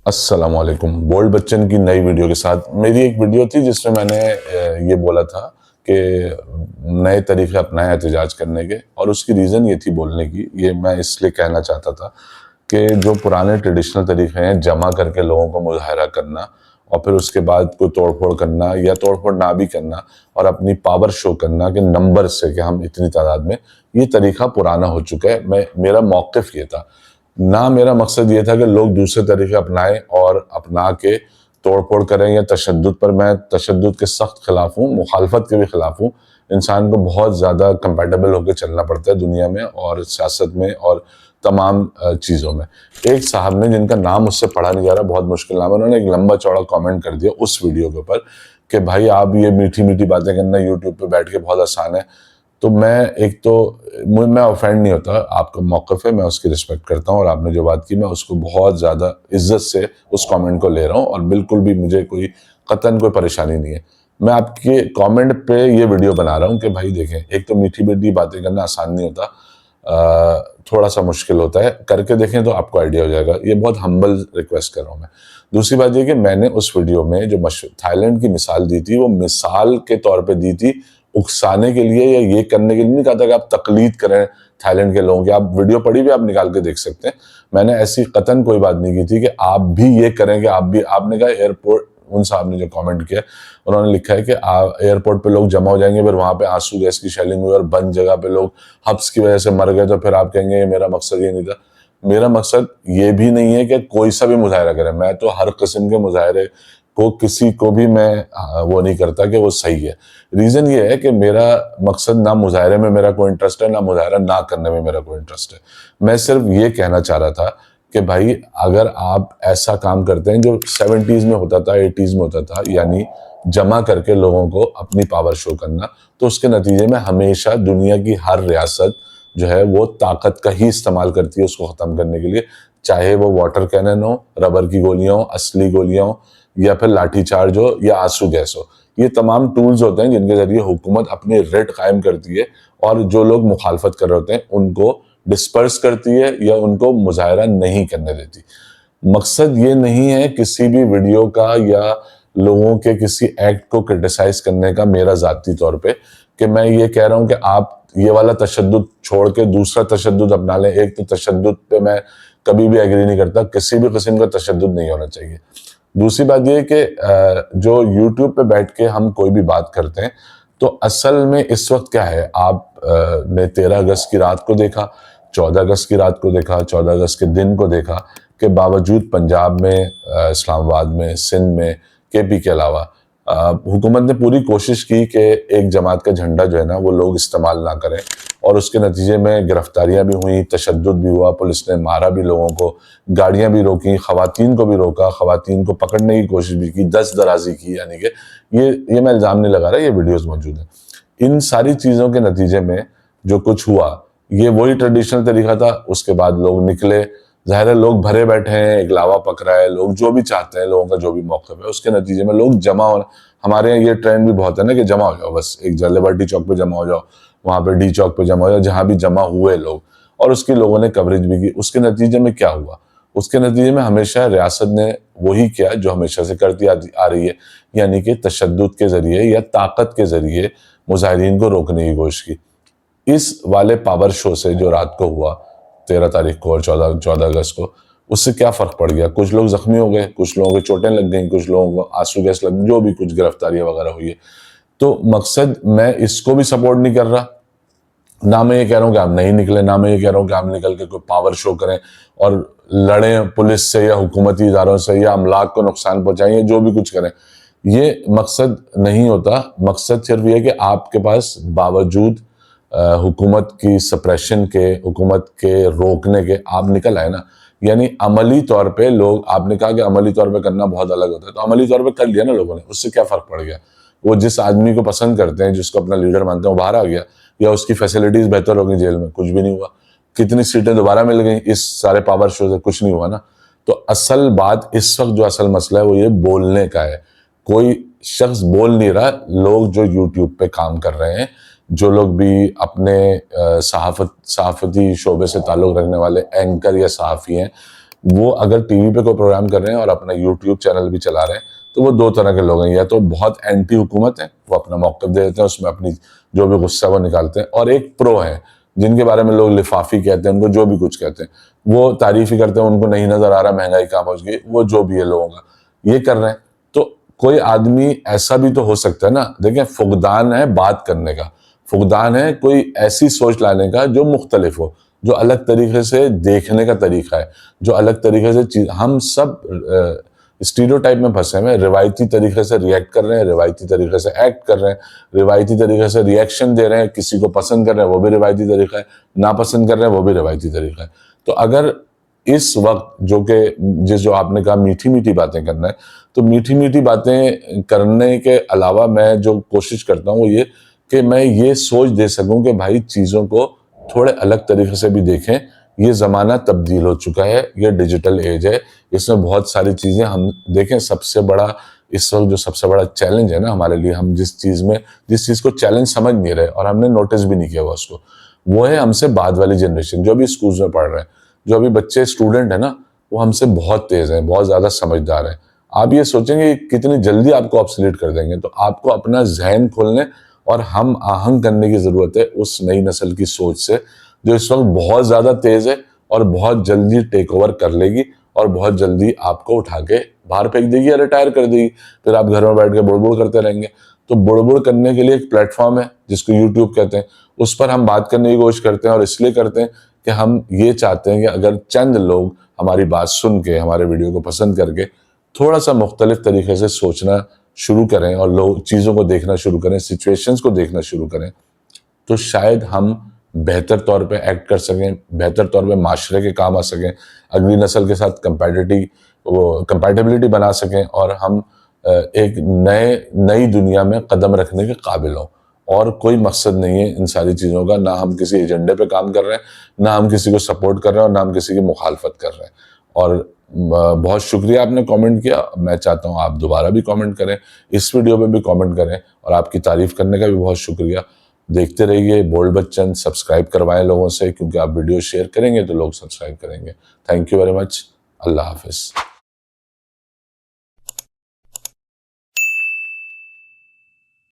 السلام علیکم. بولڈ بچن کی نئی ویڈیو کے ساتھ میری ایک ویڈیو تھی جس میں نے یہ بولا تھا کہ نئے طریقے اپنائے احتجاج کرنے کے، اور اس کی ریزن یہ تھی بولنے کی. یہ میں اس لیے کہنا چاہتا تھا کہ جو پرانے ٹریڈیشنل طریقے ہیں جمع کر کے لوگوں کو مظاہرہ کرنا اور پھر اس کے بعد کوئی توڑ پھوڑ کرنا یا توڑ پھوڑ نہ بھی کرنا اور اپنی پاور شو کرنا کہ نمبر سے کہ ہم اتنی تعداد میں، یہ طریقہ پرانا ہو چکا ہے. میرا موقف یہ تھا، نہ میرا مقصد یہ تھا کہ لوگ دوسرے طریقے اپنائیں اور اپنا کے توڑ پھوڑ کریں یا تشدد پر. میں تشدد کے سخت خلاف ہوں، مخالفت کے بھی خلاف ہوں. انسان کو بہت زیادہ کمپیٹیبل ہو کے چلنا پڑتا ہے دنیا میں اور سیاست میں اور تمام چیزوں میں. ایک صاحب نے، جن کا نام مجھ سے پڑھا نہیں جا رہا، بہت مشکل نام ہے، انہوں نے ایک لمبا چوڑا کامنٹ کر دیا اس ویڈیو کے اوپر کہ بھائی آپ یہ میٹھی میٹھی باتیں کرنا یوٹیوب پہ بیٹھ کے بہت آسان ہے. تو میں آفینڈ نہیں ہوتا، آپ کا موقف ہے، میں اس کی رسپیکٹ کرتا ہوں، اور آپ نے جو بات کی میں اس کو بہت زیادہ عزت سے اس کامنٹ کو لے رہا ہوں، اور بالکل بھی مجھے قطعاً کوئی پریشانی نہیں ہے. میں آپ کے کامنٹ پہ یہ ویڈیو بنا رہا ہوں کہ بھائی دیکھیں، ایک تو میٹھی میٹھی باتیں کرنا آسان نہیں ہوتا، تھوڑا سا مشکل ہوتا ہے، کر کے دیکھیں تو آپ کو آئیڈیا ہو جائے گا. یہ بہت ہمبل ریکویسٹ کر رہا ہوں میں. دوسری بات یہ کہ میں نے اس ویڈیو میں جو تھائی لینڈ کی مثال دی تھی، وہ مثال کے طور پہ دی تھی، اکسانے کے لیے یا یہ کرنے کے لیے نہیں کہا تھا کہ آپ تقلید کریں تھائی لینڈ کے لوگوں کی. آپ ویڈیو پڑھی بھی آپ نکال کے دیکھ سکتے ہیں. میں نے ایسی قطعاً کوئی بات نہیں کی تھی کہ آپ بھی یہ کریں کہ آپ نے کہا ایئرپورٹ، ان صاحب نے جو کامنٹ کیا انہوں نے لکھا ہے کہ ایئرپورٹ پہ لوگ جمع ہو جائیں گے، پھر وہاں پہ آنسو گیس کی شیلنگ ہوئی اور بند جگہ پہ لوگ حبس کی وجہ سے مر گئے، تو پھر آپ کہیں گے میرا مقصد یہ نہیں تھا. میرا مقصد یہ بھی نہیں ہے کہ کوئی سا بھی مظاہرہ کرے. میں تو ہر قسم کے مظاہرے کو کسی کو بھی میں وہ نہیں کرتا کہ وہ صحیح ہے. ریزن یہ ہے کہ میرا مقصد نہ مظاہرے میں میرا کوئی انٹرسٹ ہے، نہ مظاہرہ نہ کرنے میں میرا کوئی انٹرسٹ ہے. میں صرف یہ کہنا چاہ رہا تھا کہ بھائی اگر آپ ایسا کام کرتے ہیں جو 70s میں ہوتا تھا، 80s میں ہوتا تھا، یعنی جمع کر کے لوگوں کو اپنی پاور شو کرنا، تو اس کے نتیجے میں ہمیشہ دنیا کی ہر ریاست جو ہے وہ طاقت کا ہی استعمال کرتی ہے اس کو ختم کرنے کے لیے، چاہے وہ واٹر کینن ہو، ربر کی گولیاں ہو، اصلی گولیاں ہو، یا پھر لاٹھی چارج ہو، یا آنسو گیس ہو. یہ تمام ٹولز ہوتے ہیں جن کے ذریعے حکومت اپنی ریٹ قائم کرتی ہے اور جو لوگ مخالفت کر رہے ہوتے ہیں ان کو ڈسپرس کرتی ہے یا ان کو مظاہرہ نہیں کرنے دیتی. مقصد یہ نہیں ہے کسی بھی ویڈیو کا یا لوگوں کے کسی ایکٹ کو کرٹیسائز کرنے کا میرا ذاتی طور پہ، کہ میں یہ کہہ رہا ہوں کہ آپ یہ والا تشدد چھوڑ کے دوسرا تشدد اپنا لیں. ایک تو تشدد پہ میں کبھی بھی ایگری نہیں کرتا، کسی بھی قسم کا تشدد نہیں ہونا چاہیے. دوسری بات یہ کہ جو یوٹیوب پہ بیٹھ کے ہم کوئی بھی بات کرتے ہیں تو اصل میں اس وقت کیا ہے، آپ نے 13 اگست کی رات کو دیکھا، 14 اگست کی رات کو دیکھا، 14 اگست کے دن کو دیکھا کہ باوجود پنجاب میں، اسلام آباد میں، سندھ میں، کے پی کے علاوہ حکومت نے پوری کوشش کی کہ ایک جماعت کا جھنڈا جو ہے نا وہ لوگ استعمال نہ کریں، اور اس کے نتیجے میں گرفتاریاں بھی ہوئیں، تشدد بھی ہوا، پولیس نے مارا بھی لوگوں کو، گاڑیاں بھی روکیں، خواتین کو بھی روکا، خواتین کو پکڑنے کی کوشش بھی کی، دست درازی کی. یعنی کہ یہ میں الزام نہیں لگا رہا، یہ ویڈیوز موجود ہیں. ان ساری چیزوں کے نتیجے میں جو کچھ ہوا، یہ وہی ٹریڈیشنل طریقہ تھا. اس کے بعد لوگ نکلے، ظاہر ہے لوگ بھرے بیٹھے ہیں، ایک لاوا پک رہا ہے، لوگ جو بھی چاہتے ہیں، لوگوں کا جو بھی موقف ہے، اس کے نتیجے میں لوگ جمع ہونا. ہمارے یہاں یہ ٹرینڈ بھی بہت ہے نا کہ جمع ہو جاؤ، بس ایک لبرٹی چوک پہ جمع ہو جاؤ، وہاں پہ ڈی چوک پہ جمع ہو جاؤ، جہاں بھی جمع ہوئے لوگ، اور اس کی لوگوں نے کوریج بھی کی. اس کے نتیجے میں کیا ہوا؟ اس کے نتیجے میں ہمیشہ ریاست نے وہی کیا جو ہمیشہ سے کرتی آ رہی ہے، یعنی کہ تشدد کے ذریعے یا طاقت کے ذریعے مظاہرین کو روکنے کی کوشش کی. اس والے پاور شو سے جو رات کو ہوا 13 تاریخ کو اور 14 اگست کو، اس سے کیا فرق پڑ گیا؟ کچھ لوگ زخمی ہو گئے، کچھ لوگوں کو چوٹیں لگ گئیں، کچھ لوگوں کو آنسو گیس لگ گئی، جو بھی کچھ گرفتاریاں وغیرہ ہوئی ہے. تو مقصد میں اس کو بھی سپورٹ نہیں کر رہا، نہ میں یہ کہہ رہا ہوں کہ آپ نہیں نکلیں، نہ میں یہ کہہ رہا ہوں کہ آپ نکل کے کوئی پاور شو کریں اور لڑیں پولیس سے یا حکومتی اداروں سے یا املاک کو نقصان پہنچائیں یا جو بھی کچھ کریں. یہ مقصد نہیں ہوتا. مقصد صرف یہ کہ آپ کے پاس باوجود حکومت کی سپریشن کے، حکومت کے روکنے کے، آپ نکل آئے نا. یعنی عملی طور پہ لوگ، آپ نے کہا کہ عملی طور پہ کرنا بہت الگ ہوتا ہے، تو عملی طور پہ کر لیا نا لوگوں نے. اس سے کیا فرق پڑ گیا؟ وہ جس آدمی کو پسند کرتے ہیں، جس کو اپنا لیڈر مانتے ہیں، وہ باہر آ گیا، یا اس کی فیسلٹیز بہتر ہو گئی جیل میں؟ کچھ بھی نہیں ہوا. کتنی سیٹیں دوبارہ مل گئیں اس سارے پاور شو سے؟ کچھ نہیں ہوا نا. تو اصل بات اس وقت جو اصل مسئلہ ہے وہ یہ بولنے کا ہے. کوئی شخص بول نہیں رہا. لوگ جو یوٹیوب پہ کام کر رہے ہیں، جو لوگ بھی اپنے صحافتی شعبے سے تعلق رکھنے والے اینکر یا صحافی ہیں، وہ اگر ٹی وی پہ کوئی پروگرام کر رہے ہیں اور اپنا یوٹیوب چینل بھی چلا رہے ہیں تو وہ دو طرح کے لوگ ہیں، یا تو بہت اینٹی حکومت ہیں، وہ اپنا موقف دے دیتے ہیں، اس میں اپنی جو بھی غصہ وہ نکالتے ہیں، اور ایک پرو ہیں جن کے بارے میں لوگ لفافی کہتے ہیں، ان کو جو بھی کچھ کہتے ہیں، وہ تعریف ہی کرتے ہیں، ان کو نہیں نظر آ رہا مہنگائی کہاں پہنچ گئی، وہ جو بھی ہے لوگوں کا یہ کر رہے ہیں۔ تو کوئی آدمی ایسا بھی تو ہو سکتا ہے نا، دیکھیں فقدان ہے بات کرنے کا، فقدان ہے کوئی ایسی سوچ لانے کا جو مختلف ہو، جو الگ طریقے سے دیکھنے کا طریقہ ہے، جو الگ طریقے سے ہم سب اسٹیریوٹائپ میں پھنسے ہوئے ہیں، روایتی طریقے سے ریئیکٹ کر رہے ہیں، روایتی طریقے سے ایکٹ کر رہے ہیں، روایتی طریقے سے ریئیکشن دے رہے ہیں، کسی کو پسند کر رہے ہیں وہ بھی روایتی طریقہ ہے، ناپسند کر رہے ہیں وہ بھی روایتی طریقہ ہے۔ تو اگر اس وقت جو آپ نے کہا میٹھی میٹھی باتیں کرنا ہے، تو میٹھی میٹھی باتیں کرنے کے علاوہ میں جو کوشش کرتا ہوں وہ یہ کہ میں یہ سوچ دے سکوں کہ بھائی چیزوں کو تھوڑے الگ طریقے سے بھی دیکھیں، یہ زمانہ تبدیل ہو چکا ہے، یہ ڈیجیٹل ایج ہے، اس میں بہت ساری چیزیں ہم دیکھیں، سب سے بڑا اس وقت جو سب سے بڑا چیلنج ہے نا ہمارے لیے، ہم جس چیز کو چیلنج سمجھ نہیں رہے اور ہم نے نوٹس بھی نہیں کیا ہوا اس کو، وہ ہے ہم سے بعد والی جنریشن جو بھی اسکولز میں پڑھ رہے ہیں، جو ابھی بچے اسٹوڈنٹ ہیں نا، وہ ہم سے بہت تیز ہیں، بہت زیادہ سمجھدار ہیں۔ آپ یہ سوچیں گے کتنی جلدی آپ کو آبسلیٹ کر دیں گے، تو آپ کو اپنا ذہن کھولنے اور ہم آہنگ کرنے کی ضرورت ہے اس نئی نسل کی سوچ سے جو اس وقت بہت زیادہ تیز ہے اور بہت جلدی ٹیک اوور کر لے گی اور بہت جلدی آپ کو اٹھا کے باہر پھینک دے گی یا ریٹائر کر دے گی، پھر آپ گھر میں بیٹھ کے بڑ بڑ کرتے رہیں گے۔ تو بڑ بڑ کرنے کے لیے ایک پلیٹ فارم ہے جس کو یوٹیوب کہتے ہیں، اس پر ہم بات کرنے کی کوشش کرتے ہیں، اور اس لیے کرتے ہیں کہ ہم یہ چاہتے ہیں کہ اگر چند لوگ ہماری بات سن کے ہمارے ویڈیو کو پسند کر کے تھوڑا سا مختلف طریقے سے سوچنا شروع کریں اور لوگ چیزوں کو دیکھنا شروع کریں، سچویشنز کو دیکھنا شروع کریں، تو شاید ہم بہتر طور پہ ایکٹ کر سکیں، بہتر طور پہ معاشرے کے کام آ سکیں، اگلی نسل کے ساتھ کمپیٹیبلٹی بنا سکیں، اور ہم ایک نئی دنیا میں قدم رکھنے کے قابل ہوں۔ اور کوئی مقصد نہیں ہے ان ساری چیزوں کا، نہ ہم کسی ایجنڈے پہ کام کر رہے ہیں، نہ ہم کسی کو سپورٹ کر رہے ہیں، اور نہ ہم کسی کی مخالفت کر رہے ہیں۔ اور بہت شکریہ آپ نے کامنٹ کیا، میں چاہتا ہوں آپ دوبارہ بھی کامنٹ کریں، اس ویڈیو پہ بھی کامنٹ کریں، اور آپ کی تعریف کرنے کا بھی بہت شکریہ۔ دیکھتے رہیے بولڈ بچن، سبسکرائب کروائیں لوگوں سے، کیونکہ آپ ویڈیو شیئر کریں گے تو لوگ سبسکرائب کریں گے۔ تھینک یو ویری مچ، اللہ حافظ۔